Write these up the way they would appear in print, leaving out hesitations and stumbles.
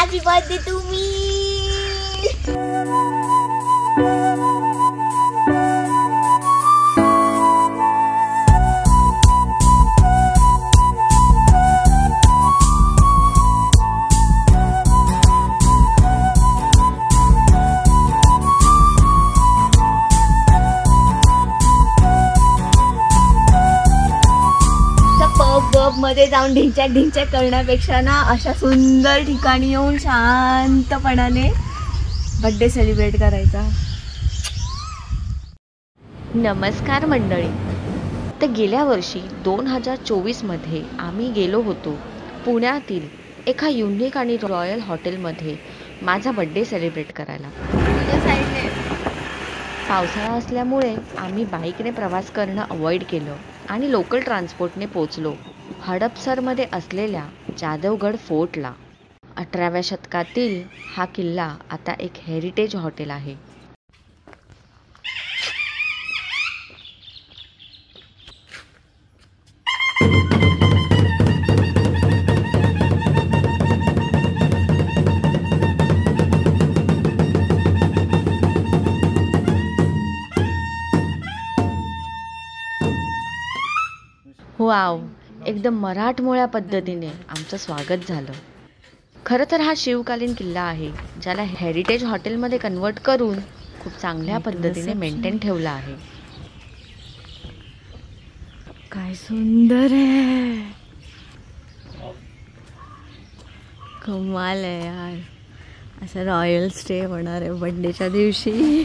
Happy birthday to मी. मध्ये जाऊन ढिंचॅक करण्यापेक्षा ना अशा सुंदर ठिकाणी येऊन शांतपणाने बर्थडे सेलिब्रेट करायचा. नमस्कार मंडळी. तर गेल्या वर्षी 2024 मध्ये आम्ही गेलो होतो पुण्यातील एका युनिक आणि रॉयल हॉटेलमध्ये माझा बर्थडे सेलिब्रेट करायला. पावसाळा असल्यामुळे आम्ही बाईकने प्रवास करणं अवॉइड केलं आणि लोकल ट्रान्सपोर्टने पोचलो हडपसरमध्ये असलेल्या जाधवगड फोर्टला. 18व्या शतकातील हा किल्ला आता एक हेरिटेज हॉटेल आहे. वाव, एकदम मराठमोळ्या पद्धतीने आमचं स्वागत झालं. खरं तर हा शिवकालीन किल्ला आहे ज्याला हेरिटेज हॉटेलमध्ये कन्वर्ट करून खूप चांगल्या पद्धतीने मेंटेन ठेवला आहे. काय सुंदर आहे, कमाल आहे यार. असं रॉयल स्टे होणार आहे बर्थडेच्या दिवशी.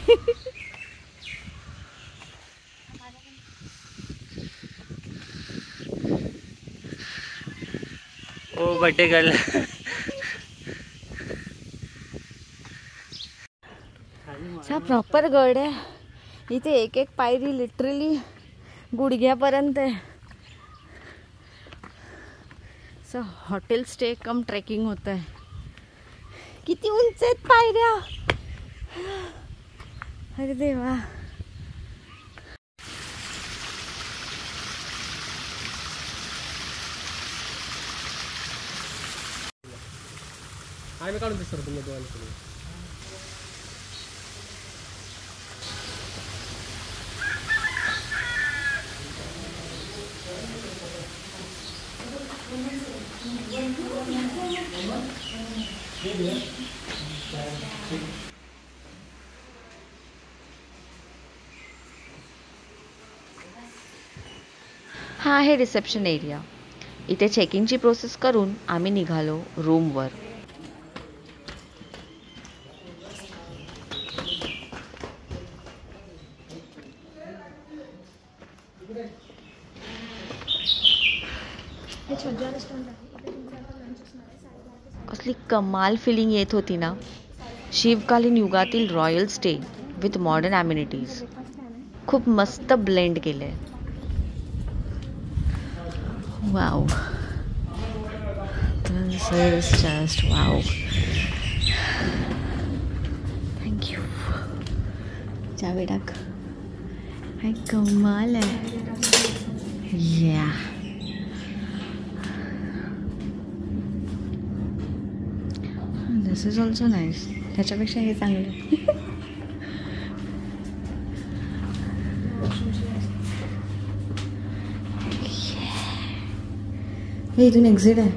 ओ बर्थडे गर्ल. हा प्रॉपर गड आहे. इथे एक एक पायरी लिटरली गुडघ्यापर्यंत आहे. हॉटेल स्टे कम ट्रेकिंग होत आहे. किती उंच आहेत पायऱ्या. अरे देवा. आम्ही काढून दे सर तुम्ही दोन. हा आहे रिसेप्शन एरिया. इथे चेकिंगची प्रोसेस करून आम्ही निघालो रूमवर. कसली कमाल फिलिंग येत होती ना. शिवकालीन युगातील royal stay with modern amenities खूप मस्त ब्लेंड केले. Wow, this is just wow. Thank you. चावी टाक. काय कमाल आहे. या दिस इज ऑल्सो नाईस. त्याच्यापेक्षा हे चांगलं. हे इथून एक्झिट आहे.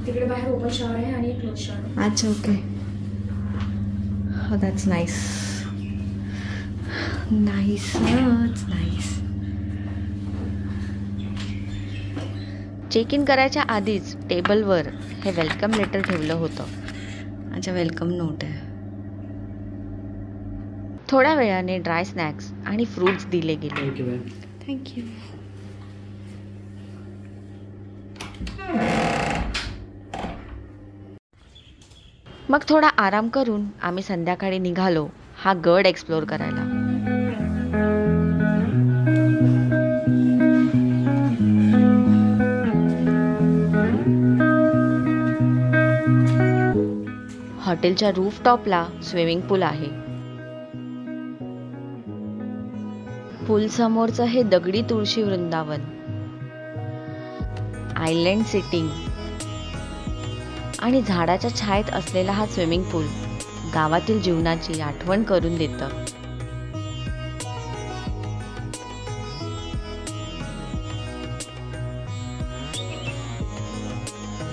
तिकडे बाहेर ओपन शॉवर आहे आणि क्लोज शॉवर. अच्छा, ओके. That's nice. नाईसच नाईस. चेक इन करायच्या आधीच टेबलवर हे वेलकम लेटर ठेवलं होतं. अच्छा, वेलकम नोट आहे. थोड्या वेळाने ड्राय स्नॅक्स आणि फ्रूट्स दिले गेले. थँक्यू. मग थोडा आराम करून आम्ही संध्याकाळी निघालो हा गड एक्सप्लोर करायला. हॉटेलच्या रूफटॉपला स्विमिंग पूल आहे. पूल समोरचं हे दगडी तुळशी वृंदावन, आयलँड सिटिंग आणि झाडाच्या छायेत असलेला हा स्विमिंग पूल गावातील जीवनाची आठवण करून देतं.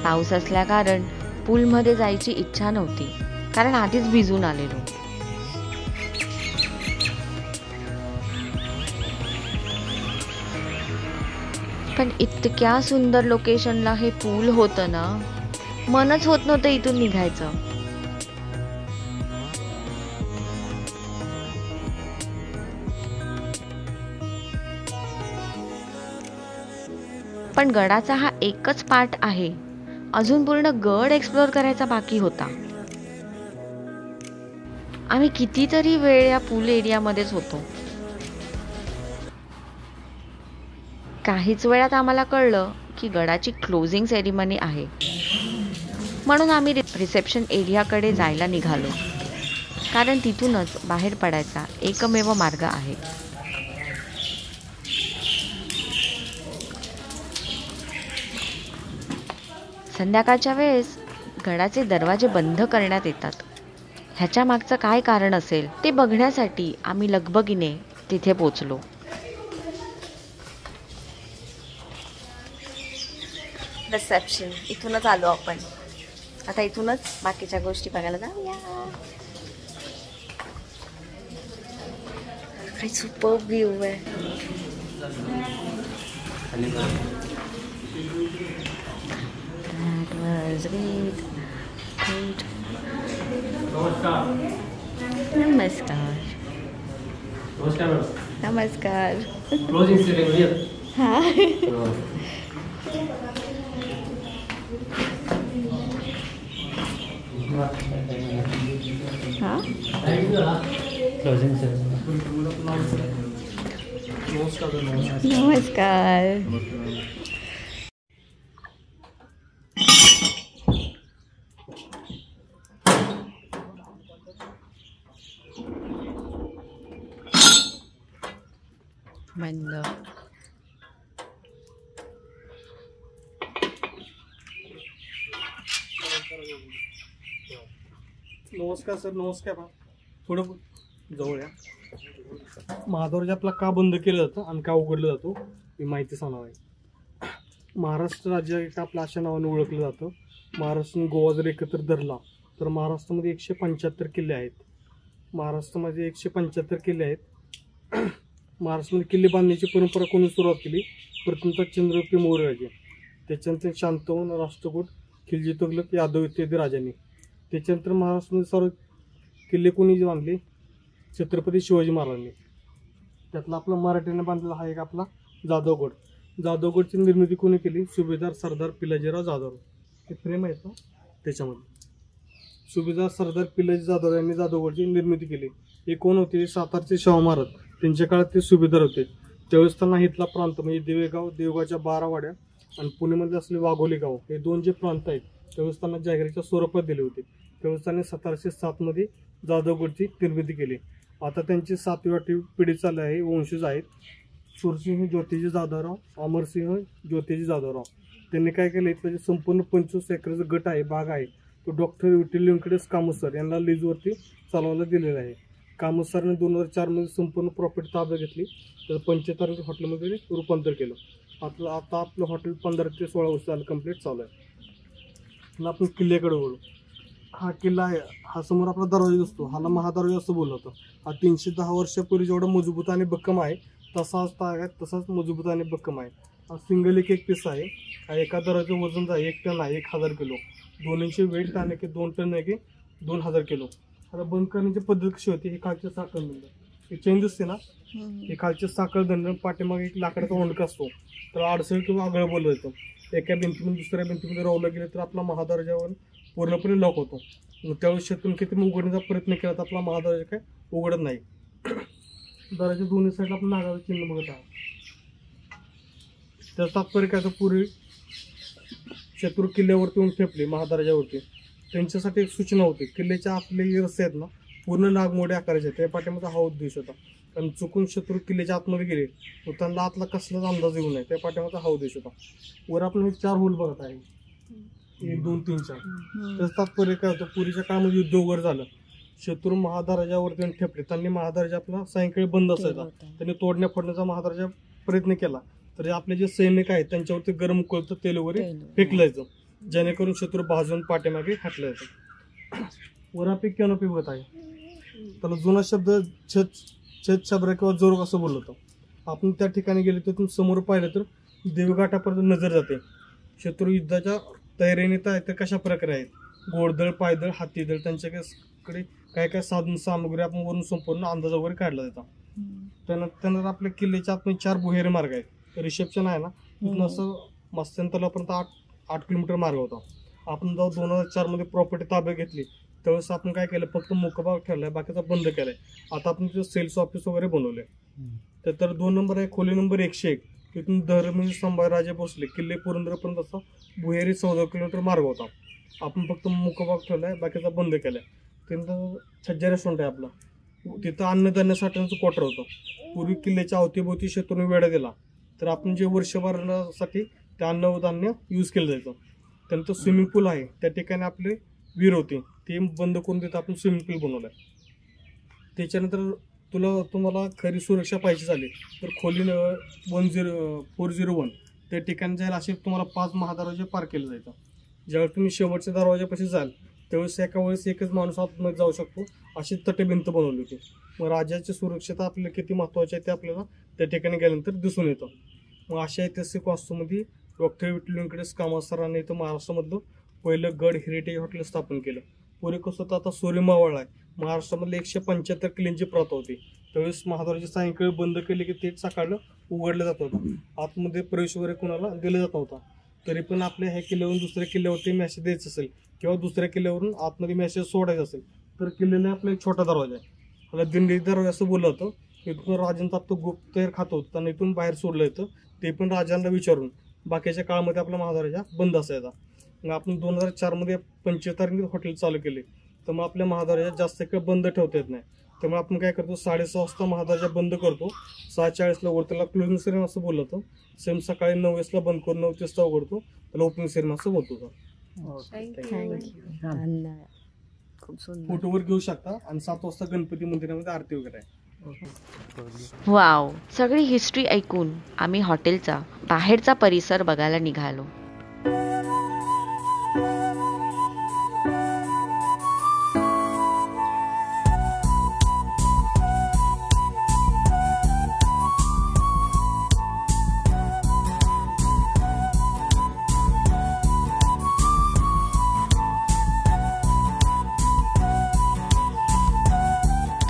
पाऊस असल्या कारण पूलमध्ये जायची इच्छा नव्हती, कारण आधीच भिजून आलेलो. पण इतक्या सुंदर लोकेशनला हे पूल होतं ना, मनच होत नव्हतं इथून निघायचं. पण गडाचा हा एकच पार्ट आहे, अजून पूर्ण गड एक्सप्लोर करायचा बाकी होता. आम्ही कितीतरी वेळ या पूल एरियामध्येच होतो. काहीच वेळात आम्हाला कळलं की गडाची क्लोजिंग सेरेमनी आहे, म्हणून आम्ही रिसेप्शन एरियाकडे जायला निघालो, कारण तिथूनच बाहेर पडायचा एकमेव मार्ग आहे. संध्याकाळच्या वेळेस गडाचे दरवाजे बंद करण्यात येतात. ह्याच्या मागचं काय कारण असेल ते बघण्यासाठी आम्ही लगबगीने तिथे पोचलो. रिसेप्शन इथूनच आलो आपण. आता इथूनच बाकीच्या गोष्टी बघायला जाऊया. काय सुपर व्ह्यू आहे. That was great. Good. नमस्कार. नमस्कार. Closing ceremony. हाँ. हाँ. Closing ceremony. नमस्कार. बंद. नमस्कार सर. नमस्कार. थोडं जवळ या. महाद्वार आपला का बंद केलं जातं आणि का उघडलं जातो ही माहिती सांगणार आहे. महाराष्ट्र राज्य एक आपल्या अशा नावाने ओळखलं जातं. महाराष्ट्र गोवा जर एकत्र धरला तर महाराष्ट्रामध्ये 175 किल्ले आहेत. महाराष्ट्रामध्ये 175 किल्ले आहेत. महाराष्ट्रामध्ये किल्ले बांधण्याची परंपरा कोणी सुरुवात केली? प्रथमतः चंद्रगुप्त मौर्याचे. त्याच्यानंतर शांतवन, राष्ट्रकूट, खिलजी तुगलक, यादव इत्यादी राजांनी. त्याच्यानंतर महाराष्ट्रामध्ये सर्व किल्ले कोणी बांधले? छत्रपती शिवाजी महाराजांनी. त्यातला आपला मराठ्याने बांधलेला हा एक आपला जाधवगड. जाधवगडची निर्मिती कोणी केली? सुभेदार सरदार पिलाजीराव जाधव. हे फ्रेम आहेत ना त्याच्यामध्ये. सुभेदार सरदार पिलाजी जाधव यांनी जाधवगडची निर्मिती केली. हे कोण होते? सातारचे शाहू महाराज. त्यांच्या काळात ते सुभेदार होते. त्यावेळेस त्यांना इथला प्रांत म्हणजे देवेगाव, देवगावच्या 12 वाड्या आणि पुण्यामध्ये असले वाघोली गाव हे 2 जे प्रांत आहेत त्यावेळेस त्यांना जागिरीच्या स्वरूपात दिले होते. त्यावेळेस त्यांनी 1707 मध्ये जाधवगडची निर्मिती केली. आता त्यांची 7वी पिढी चालू आहे. वंशज आहेत सुरसिंह ज्योतिजी जाधवराव, अमरसिंह ज्योतिजी जाधवराव. त्यांनी काय केलं? इथलं जे संपूर्ण 25 एकरचा गट आहे, भाग आहे, तो डॉक्टर विठ्ठल व्यंकटेश कामतसर यांना लीजवरती चालवायला दिलेला आहे. कामतसरने 2004 मध्ये संपूर्ण प्रॉपर्टी ताब्यात घेतली. तर 75 हॉटेलमध्ये रूपांतर केलं. आता आपलं हॉटेल 15 ते 16 वर्ष झालं कंप्लीट चालू आहे. आपण किल्ल्याकडे वळू. हा किल्ला आहे, हा समोर आपला दरवाजा दिसतो, हाला महादरवाजा असं बोललं होतं. हा 310 वर्षापूर्वी जेवढा मजबूत आणि भक्कम आहे तसाच मजबूत आणि भक्कम आहे. हा सिंगल एक पीस आहे. हा एका दरवाजाचं वजन आहे 1 टन आहे, 1000 किलो. दोन्हीचे वेट आहे की 2 टन आहे की 2000 किलो. आता बंद करण्याची पद्धत कशी होती? हे खालचे साखळ दंड, हे चेन दिसते ना, हे खालचे साखळ दंड, पाठीमागे एक लाकडाचा ओंडका असतो. तर आडसळ किंवा आगळ बोललं जातं. एका भिंतीतून दुसऱ्या भिंतीमध्ये रोवलं गेलं तर आपला महादरवाजावर पूर्णपणे लॉक होतो. त्यावेळेस शेतून किती उघडण्याचा प्रयत्न केला तर आपला महादरवाजा काय उघडत नाही. दरवाजा दोन्ही साईडला आपण नागाचं चिन्ह बघत आहोत. त्याचं तात्पर्य काय? तर पूर्वी शत्रू किल्ल्यावरती येऊन ठेपले महादरवाजावरती, त्यांच्यासाठी एक सूचना होती. किल्ल्याच्या आतले रस्ते आहेत ना पूर्ण नागमोडे आकाराचे, त्या पाठीमध्ये हा उद्देश होता. कारण चुकून शत्रू किल्ल्याच्या आतमध्ये गेले तर त्यांना आतला कसलाच अंदाज येऊ नये, त्या पाठीमध्ये हा उद्देश होता. वर आपण 4 होल बघत आहे. 1, 2, 3, 4. त्याच तात्पर्य काय होतं, पुरीच्या काळामध्ये युद्ध वगैरे झालं, शत्रू महादराजावरती ठेपले, त्यांनी महादराजा आपला सायंकाळी बंद असायचा, त्यांनी तोडण्या फोडण्याचा महादराजा प्रयत्न केला, तर आपले जे सैनिक आहेत त्यांच्यावरती गरम उकळतं तेल वगैरे फेकलं जायचं, जेणेकरून शत्रू भाजून पाठीमागे हटलं जायचं. वरापी कॅनोपी होत आहे, त्याला जुना शब्द छत छबरा किंवा जोर असं बोललं होतं. आपण त्या ठिकाणी गेले तर समोर पाहिलं तर देवघाटापर्यंत नजर जाते. शत्रू युद्धाच्या तयारीने तर कशा प्रकारे आहेत, घोडदळ, पायदळ, हातीदळ, त्यांच्याकडे काय काय साधन सामग्री आपण वरून संपूर्ण अंदाज वगैरे काढला जातो. त्यानंतर आपल्या किल्ल्याच्या आतमध्ये 4 भुहेरी मार्ग आहेत. रिसेप्शन आहे ना, तिथून असं मत्स्यंतरापर्यंत 8 किलोमीटर मार्ग होता. आपण जेव्हा 2004 मध्ये प्रॉपर्टी ताब्यात घेतली त्यावेळेस आपण काय केलं, फक्त मुखभाग ठेवलाय, बाकीचा बंद केलाय. आता आपण तिथे सेल्स ऑफिस वगैरे बनवलंय. तर 2 नंबर आहे खोली नंबर 101, तिथून धर्मवीर संभाजीराजे भोसले किल्ले पुरंदरपर्यंत असा भुहेरी 14 किलोमीटर मार्ग होता. आपण फक्त मुखभाग ठेवलाय, बाकीचा बंद केलाय. त्यानंतर छज्जा रेस्टॉरंट आहे आपला, तिथं अन्नधान्य साठवण्याचं क्वार्टर होतं. पूर्वी किल्ल्याच्या अवतीभोवती शत्रूने वेढा दिला तर आपण जे वर्षभरासाठी ते अन्नधान्य यूज केलं जायचं. त्यानंतर स्विमिंग पूल आहे, त्या ठिकाणी आपले विहीर होते, ते बंद करून तिथं आपण स्विमिंग पूल बनवलाय. त्याच्यानंतर तुम्हाला खरी सुरक्षा पाहिजे झाली तर खोली 401 त्या ठिकाणी जायला असे तुम्हाला 5 महादरवाजे पार केले जायचं. ज्यावेळेस तुम्ही शेवटच्या दरवाजापाशी जाल त्यावेळेस एका वेळेस एकच माणूस आतमध्ये जाऊ शकतो, अशी तटभिंत बनवली होती. मग राज्याची सुरक्षता आपल्याला किती महत्त्वाची आहे ते आपल्याला त्या ठिकाणी गेल्यानंतर दिसून येतं. मग अशा ऐतिहासिक वास्तूमध्ये डॉक्टर विठ्ठल व्यंकटेश कामत सरांनी इथं महाराष्ट्रामधलं पहिलं गड हेरिटेज हॉटेल स्थापन केलं. पुढे कसं होतं, आता सूर्य मावळ आहे, महाराष्ट्रामधले 175 किल्ल्यांची प्रथा होती. त्यावेळेस महादरवाजे सायंकाळी बंद केले की ते सकाळला उघडलं जात होतं, आतमध्ये प्रवेश वगैरे कोणाला दिला जात नव्हता. तरी पण आपल्या ह्या किल्ल्यावरून दुसऱ्या किल्ल्यावरती मॅसेज द्यायचं असेल किंवा दुसऱ्या किल्ल्यावरून आतमध्ये मॅसेज सोडायचा असेल तर किल्ल्याला आपला एक छोटा दरवाजा आहे, त्याला दिंडी दरवाजा असं बोललं होतं. इथून राजांचं आपलं गुप्त तयार खातं होतं, त्यांना इथून बाहेर सोडलं येतं, ते पण राजांना विचारून. बाकीच्या काळामध्ये आपला महादरवाजा बंद असायचा. मग आपण 2004 मध्ये 25 तारखेला हॉटेल चालू केले, तर मग आपल्या महादरवाजा जास्त काही बंद ठेवता येत नाही. त्यामुळे आपण काय करतो, 6:30 वाजता महादरवाजा बंद करतो, 6:40ला वर त्याला क्लोजिंग सेरेमनी असं बोललं होतं. सेम सकाळी 9 वाजता बंद करून 9 वाजता उघडतो, त्याला ओपनिंग सेरेमनी असं बोलतो. फोटोवर घेऊ शकता. आणि 7 वाजता गणपती मंदिरामध्ये आरती वगैरे आहे. वाव, सगळी हिस्ट्री ऐकून आम्ही हॉटेलचा बाहेरचा परिसर बघायला निघालो.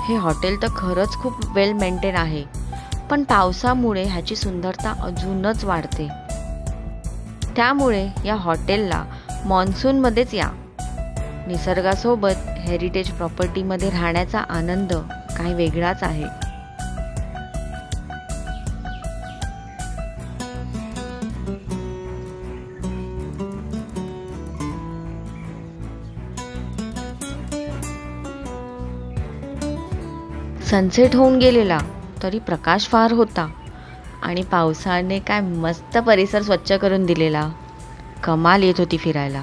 हे हॉटेल तर खरंच खूप वेल मेंटेन आहे, पण पावसामुळे ह्याची सुंदरता अजूनच वाढते. त्यामुळे या हॉटेलला मॉन्सूनमध्येच या. निसर्गासोबत हेरिटेज प्रॉपर्टीमध्ये राहण्याचा आनंद काही वेगळाच आहे. सनसेट होऊन गेलेला तरी प्रकाश फार होता आणि पावसाने काय मस्त परिसर स्वच्छ करून दिलेला. कमाल येत होती फिरायला.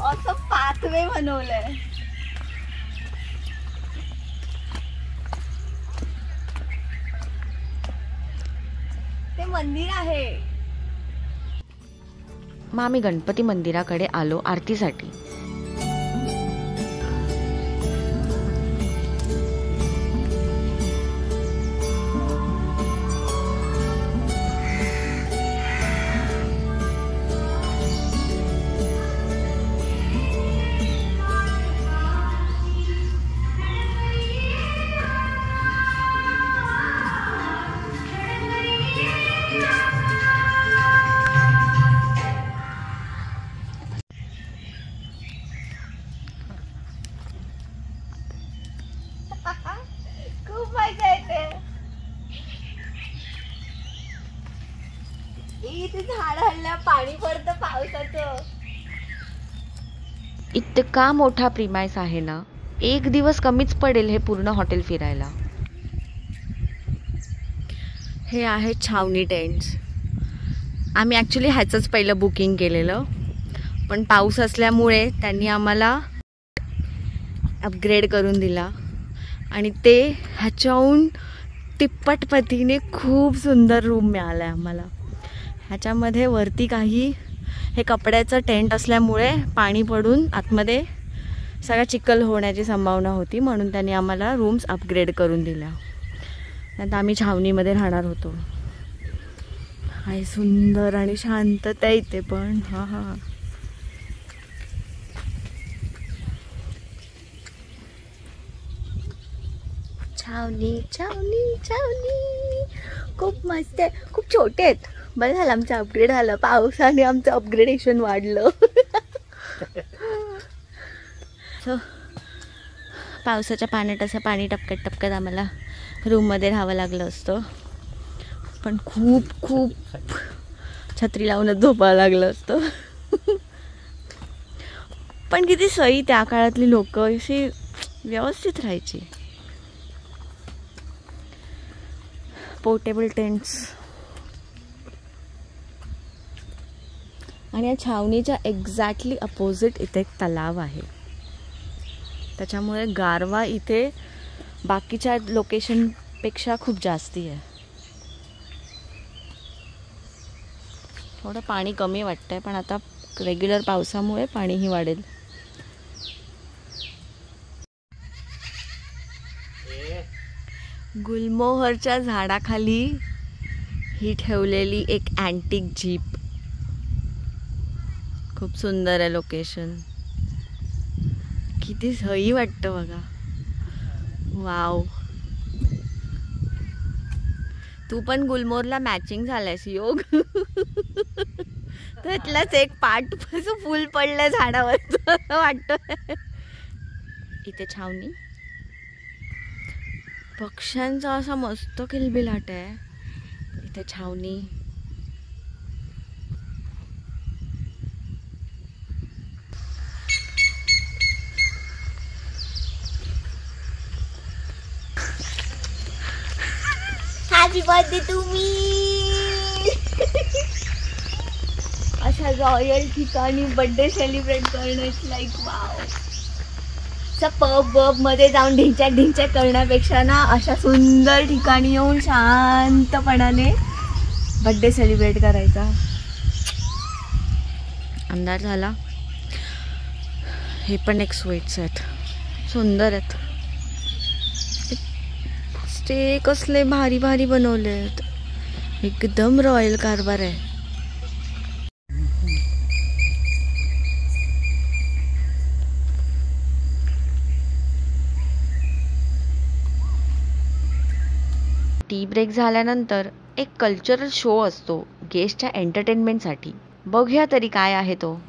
असं पाथवे बनवलंय. ते मंदिर आहे. मग आम्ही गणपती मंदिराकडे आलो आरतीसाठी. खूप मजा येते. इथे झाड हल्ल्या, पाणी पडतं पावसाचं. इतका मोठा प्रीमाइस आहे ना, 1 दिवस कमीच पडेल हे पूर्ण हॉटेल फिरायला. हे आहे छावणी टेंट्स. आम्ही ॲक्च्युली ह्याचंच पहिलं बुकिंग केलेलं, पण पाऊस असल्यामुळे त्यांनी आम्हाला अपग्रेड करून दिला आणि ते ह्याच्याहून तिप्पट पटीने खूप सुंदर रूम मिळाला आहे आम्हाला. ह्याच्यामध्ये वरती काही हे कपड्याचं टेंट असल्यामुळे पाणी पडून आतमध्ये सगळा चिखल होण्याची संभावना होती, म्हणून त्यांनी आम्हाला रूम्स अपग्रेड करून दिल्या. नंतर आम्ही छावणीमध्ये राहणार होतो. काय सुंदर आणि शांतता इथे पण. हां हां, छावणी छावणी छावणी खूप मस्त आहे. खूप छोटे आहेत. बरं झालं आमचं अपग्रेड झालं, पावसाने आमचं अपग्रेडेशन वाढलं. सो पावसाच्या पाण्यात असं पाणी टपकत टपकत आम्हाला रूममध्ये राहावं लागलं असतं, पण खूप खूप छत्री लावूनच झोपावं लागलं असतं. पण किती सही त्या काळातली लोक अशी व्यवस्थित राहायची. Portable tents. आणि या छावणीच्या एक्झॅक्टली अपोजिट इथे एक तलाव आहे, त्याच्यामुळे गारवा इथे बाकीच्या लोकेशनपेक्षा खूप जास्ती आहे. थोडं पाणी कमी वाटतंय, पण आता रेग्युलर पावसामुळे पाणीही वाढेल. गुलमोहरच्या झाडाखाली ही ठेवलेली एक अँटिक जीप. खूप सुंदर आहे लोकेशन. किती सही वाटतं बघा. वाव, तू पण गुलमोहरला मॅचिंग झालायस योग. त्यातलाच एक पाट फुल पडलं झाडावर वाटतं. इथे छावणी पक्ष्यांचा असा मस्त किलबिलाट आहे. इथे छावणी. Happy birthday to me. अशा रॉयल ठिकाणी बर्थडे सेलिब्रेट करणं इट्स लाईक वाव. पब मध्ये जाऊन ढिंच्याक करण्यापेक्षा ना अशा सुंदर ठिकाणी येऊन शांतपणाने बर्थडे सेलिब्रेट करायचा. अंदाज झाला. हे पण एक स्वीट्स आहेत, सुंदर आहेत. स्टे कसले भारी भारी बनवले आहेत, एकदम रॉयल कारभार आहे. टी ब्रेक झाल्यानंतर एक कल्चरल शो असतो गेस्टच्या एंटरटेनमेंटसाठी. बघूया तरी काय आहे तो.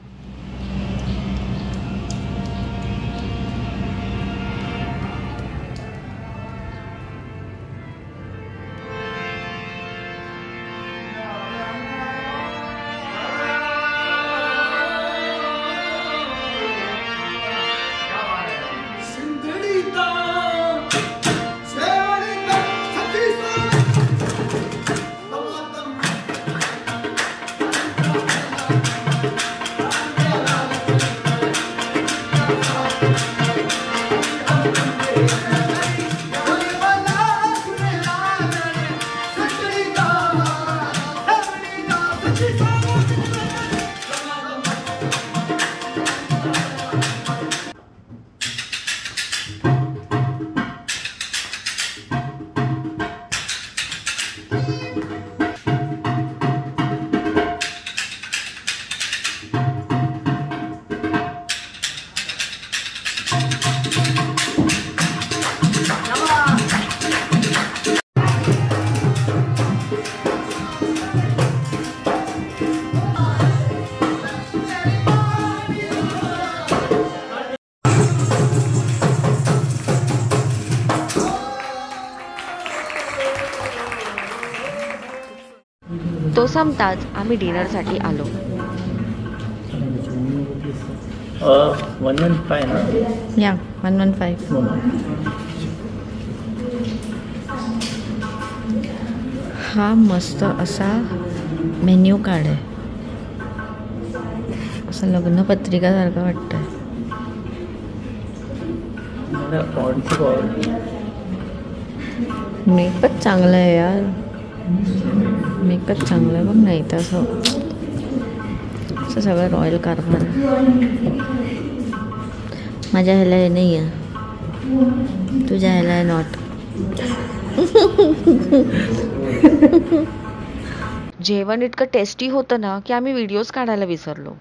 तो संपताच आम्ही डिनरसाठी आलो. 115 ना. या 115. हा मस्त असा मेन्यू कार्ड आहे, असं लग्नपत्रिकासारखं वाटतंय. मेकअप चांगला आहे यार, मेकअप चांगला आहे बघ. नाही तर असं सगळं रॉयल कारभार आहे. माझ्या ह्याला हे नाही आहे, तुझ्या ह्याला आहे नॉट. जेवण इतकं टेस्टी होतं ना की आम्ही व्हिडिओज काढायला विसरलो.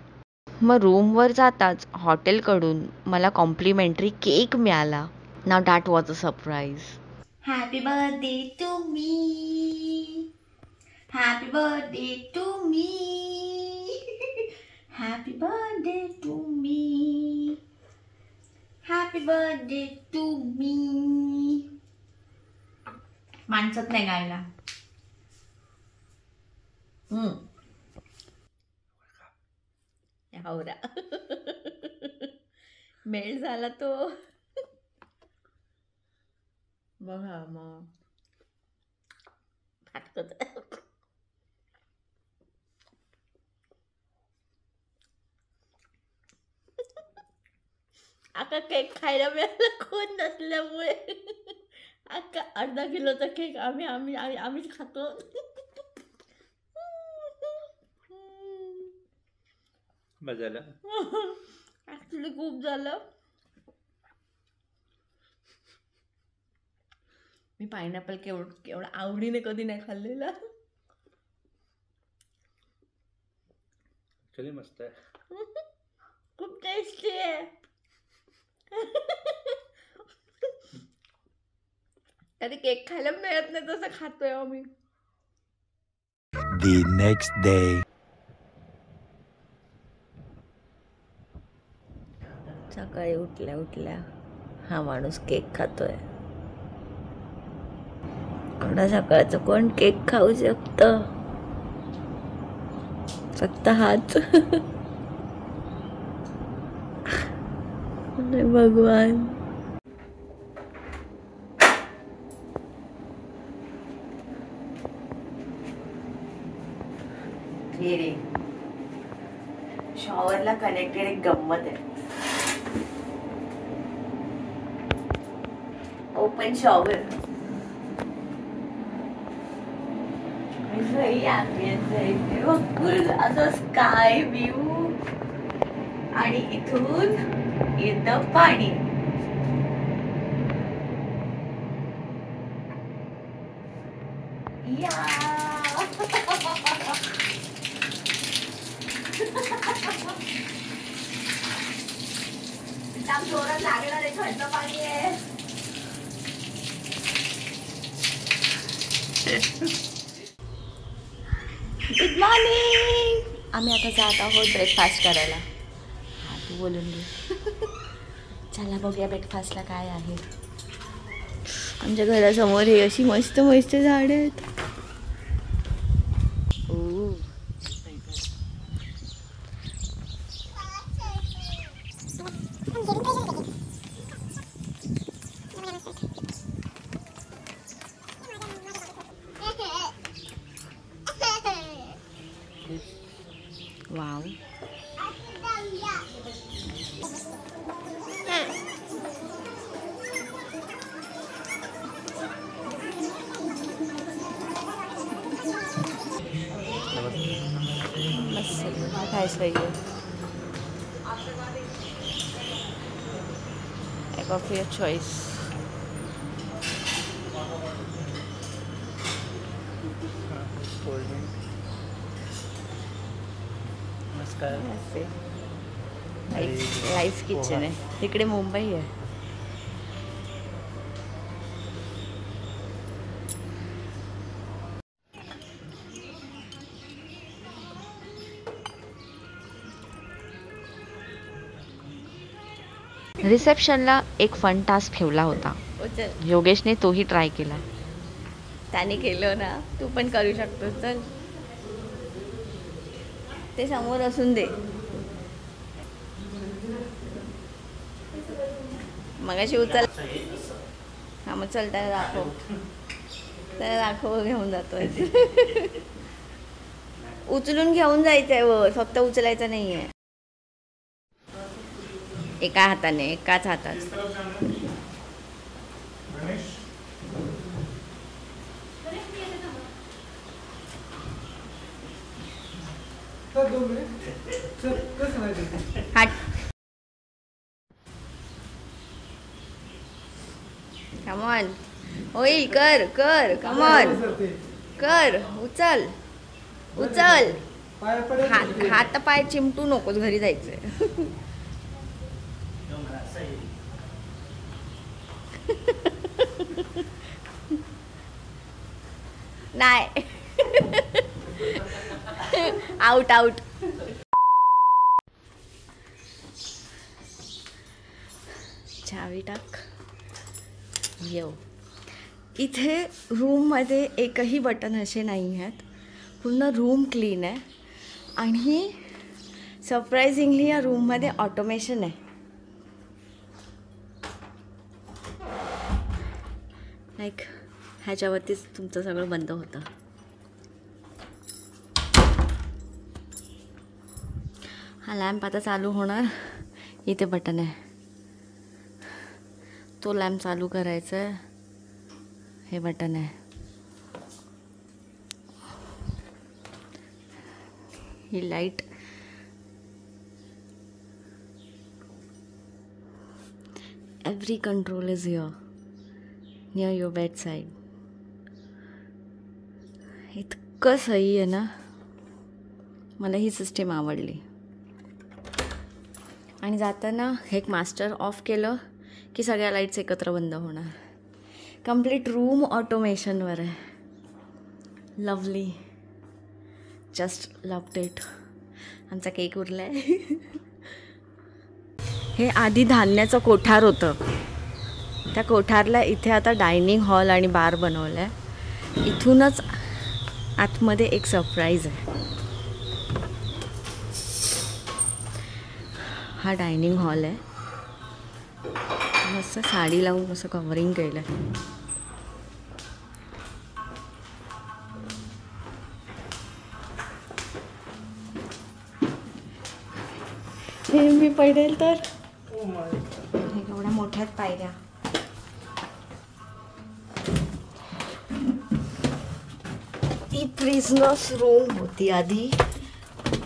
मग रूमवर जाताच हॉटेलकडून मला कॉम्प्लिमेंटरी केक मिळाला. Now that was a surprise. Happy birthday to me, happy birthday to me, happy birthday to me, happy birthday to me. माणसत नाही गायला. आवरा मेल झाला तो. बघा मग फाटकत. आका केक खायला मिळाला कोण नसल्यामुळे. आका अर्धा किलोचा केक आम्हीच खातो. झालं ऍक्च्युली खूप झालं. मी पायनॅपल केवढा आवडीने कधी नाही खाल्लेला. चली मस्त आहे, खूप टेस्टी आहे. कधी केक खायला मिळत नाही तसं खातोय आम्ही. The next day. सकाळी उठल्या हा माणूस केक खातोय. एवढा सकाळचं कोण केक खाऊ शकतं? फक्त हाच. अरे भगवान. रे शॉवरला कनेक्टेड एक गंमत आहे. Open shower. असं स्काय व्ह्यू आणि इथून येतं पाणी. जोरात लागणार आहे, थंड पाणी आहे. Good morning. आम्ही आता जात आहोत ब्रेकफास्ट करायला. हा तू बोलून घे. चला बघूया ब्रेकफास्टला काय आहे. आमच्या घरासमोर हे अशी मस्त मस्त झाडं आहेत. वाव. काय चाहिए? A coffee of choice. नमस्कार. लाईफ किचन आहे तिकडे. मुंबई आहे. रिसेप्शनला एक फन टास्क ठेवला होता. योगेशने तोही ट्राय केला. त्याने केलं ना, तू पण करू शकतो. चल ते समोर असून दे. मगाशी उचल. हा मग चल त्याला दाखव. घेऊन जातोय. उचलून घेऊन जायचंय वर, फक्त उचलायचं नाहीये. एका हाताने, एकाच हातात. हाट. कमॉन, होईल. कर कर, कमॉन कर. उचल उचल. हात पाय चिमटू नकोस, घरी जायचंय. नाही. Out out. चावी टाक. येऊ. इथे रूममध्ये एकही बटन असे नाही आहेत. पूर्ण रूम क्लीन आहे आणि सरप्रायझिंगली या रूममध्ये ऑटोमेशन आहे. लाईक ह्याच्यावरतीच तुमचं सगळं बंद होतं. हा लॅम्प आता चालू होणार. इथे बटन आहे, तो लॅम्प चालू करायचा आहे. हे बटन आहे. ही light every control is here near your bed side. इतकं सही आहे ना, मला ही सिस्टीम आवडली. आणि जाताना हे एक मास्टर ऑफ केलं की सगळ्या लाईट्स एकत्र बंद होणार. कम्प्लीट रूम ऑटोमेशनवर आहे. Lovely, just loved it. आमचा केक उरला आहे. हे आधी धान्याचं कोठार होतं. त्या कोठारला इथे आता डायनिंग हॉल आणि बार बनवलं आहे. इथूनच आतमध्ये एक सरप्राईज आहे. हा डायनिंग हॉल आहे. मस्त साडी लावून असं कव्हरिंग केलं आहे. हे मी पडेल तर. एवढ्या मोठ्यात पायऱ्या. ती प्रिझनर्स रूम होती आधी.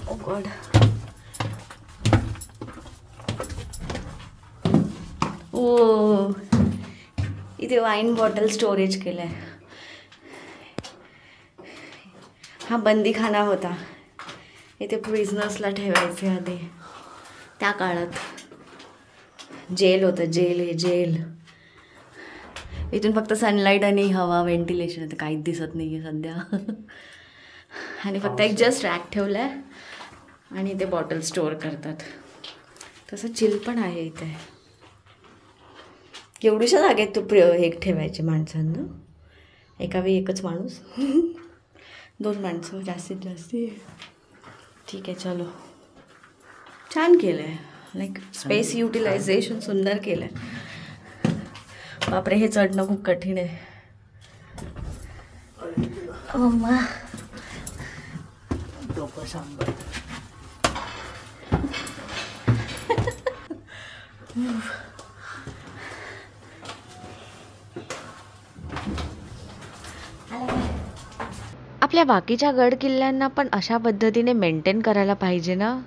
ओ गॉड. ओ, इथे वाईन बॉटल स्टोरेज केलं आहे. हा बंदीखाना होता. इथे प्रिझनर्सला ठेवायचे आधी. त्या काळात जेल होतं. जेल हे जेल. इथून फक्त सनलाईट आणि हवा, व्हेंटिलेशन आहे. काहीच दिसत नाही आहे सध्या. आणि फक्त एक जस्ट रॅक ठेवलं आहे आणि ते बॉटल स्टोअर करतात. तसं चिल पण आहे इथे. एवढ्याशा जागेत तू हे ठेवायचे माणसांना. एका वेळी एकच माणूस. 2 माणसं जास्तीत जास्त. ठीक आहे, चलो. छान केलं आहे. लाईक स्पेस युटिलायझेशन सुंदर केलं आहे. बापरे, हे चढणं खूप कठीण आहे. अम्मा डोकं सांभाळ. आपल्या बाकीच्या गड किल्ल्यांना पण अशा पद्धतीने मेंटेन करायला पाहिजे ना.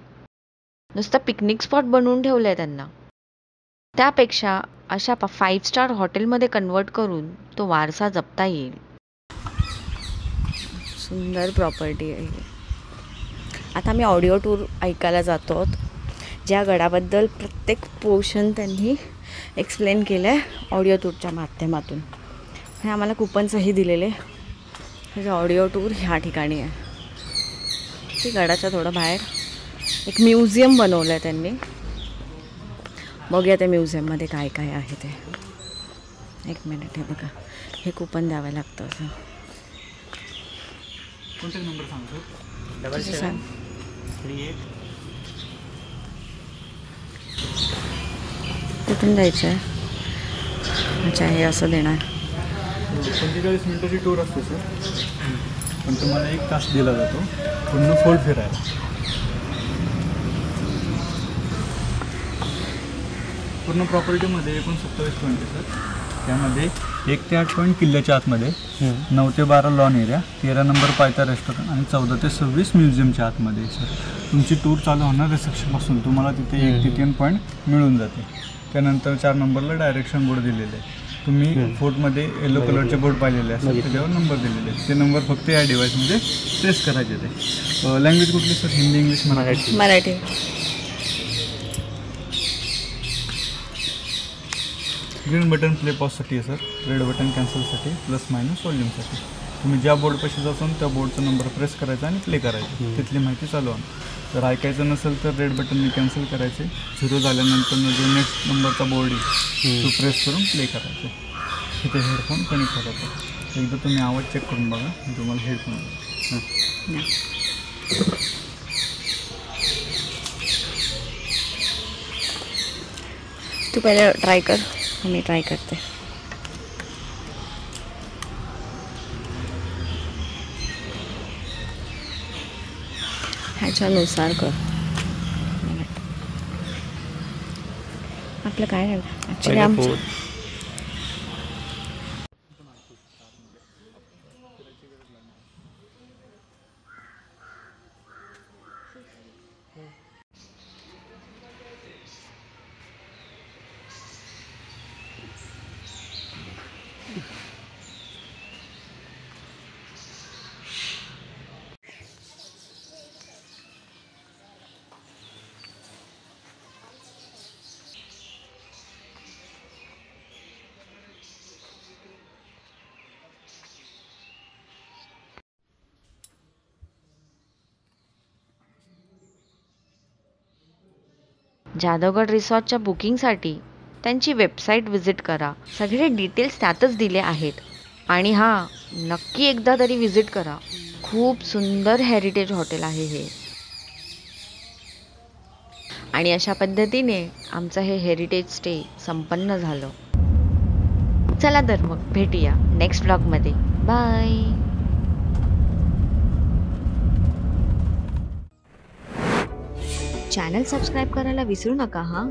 नुसतं पिकनिक स्पॉट बनवून ठेवलं आहे त्यांना. त्यापेक्षा अशा 5 स्टार हॉटेलमध्ये कन्वर्ट करून तो वारसा जपता येईल. सुंदर प्रॉपर्टी आहे. आता मी ऑडिओ टूर ऐकायला जातो आहोत. ज्या गडाबद्दल प्रत्येक पोर्शन त्यांनी एक्सप्लेन केलं आहे ऑडिओ टूरच्या माध्यमातून. हे आम्हाला कुपन्सही दिलेले. हे ऑडिओ टूर ह्या ठिकाणी आहे. ती गडाच्या थोडं बाहेर एक म्युझियम बनवलं आहे त्यांनी. बघूया त्या म्युझियममध्ये काय काय आहे ते. एक मिनिट. हे बघा, हे कुपन द्यावं लागतं असं. कोणता नंबर सांगतो? 7738. कुठून जायचं आहे? अच्छा, हे असं देणार. 45 मिनिटाची टूर असते सर. पण तुम्हाला 1 तास दिला जातो पूर्ण फोर्ट फिरायला. पूर्ण प्रॉपर्टीमध्ये एकूण 27 पॉईंट आहे सर. त्यामध्ये 1 ते 8 पॉईंट किल्ल्याच्या आतमध्ये, 9 ते 12 लॉन एरिया, 13 नंबर पायथा रेस्टॉरंट आणि 14 ते 26 म्युझियमच्या आतमध्ये सर. तुमची टूर चालू होणार रिसेप्शनपासून. तुम्हाला तिथे 1 ते 3 पॉईंट मिळून जाते. त्यानंतर 4 नंबरला डायरेक्शन बोर्ड दिलेले आहे. तुम्ही फोर्टमध्ये येलो कलरचे बोर्ड पाहिलेले असतात, त्याच्यावर नंबर दिलेले आहेत. ते नंबर फक्त या डिव्हाइसमध्ये प्रेस करायचे. ते लँग्वेज कुठली sir? Hindi, English, Marathi? Marathi. Green button play पॉजसाठी आहे सर. रेड बटन कॅन्सलसाठी, प्लस मायनस व्हॉल्यूमसाठी. तुम्ही ज्या बोर्डपाशी जातो त्या बोर्डचा नंबर प्रेस करायचा आणि प्ले करायचा. तिथली माहिती चालू आहे. जर ऐकायचं नसेल तर रेड बटनने कॅन्सल करायचे. 0 झाल्यानंतर जो नेक्स्ट नंबरचा बोर्ड आहे तो प्रेस करून प्ले करायचे. तिथे हेडफोन कनेक्ट होतात. एकदा तुम्ही आवाज चेक करून बघा, तुम्हाला हेडफोन. तू पहिले ट्राय कर, मी ट्राय करते. ह्याच्यानुसार कर. आपलं काय ॲक्च्युली आमचं जाधवगड रिसॉर्टच्या बुकिंगसाठी त्यांची वेबसाईट व्हिजिट करा. सगळे डिटेल्स त्यातच दिले आहेत. आणि हां, नक्की एकदा तरी व्हिजिट करा. खूप सुंदर हेरिटेज हॉटेल आहे हे. आणि अशा पद्धतीने आमचं हे हेरिटेज स्टे संपन्न झालं. चला तर मग भेटूया नेक्स्ट व्लॉगमध्ये. बाय. चॅनल सबस्क्राईब करायला विसरू नका हां.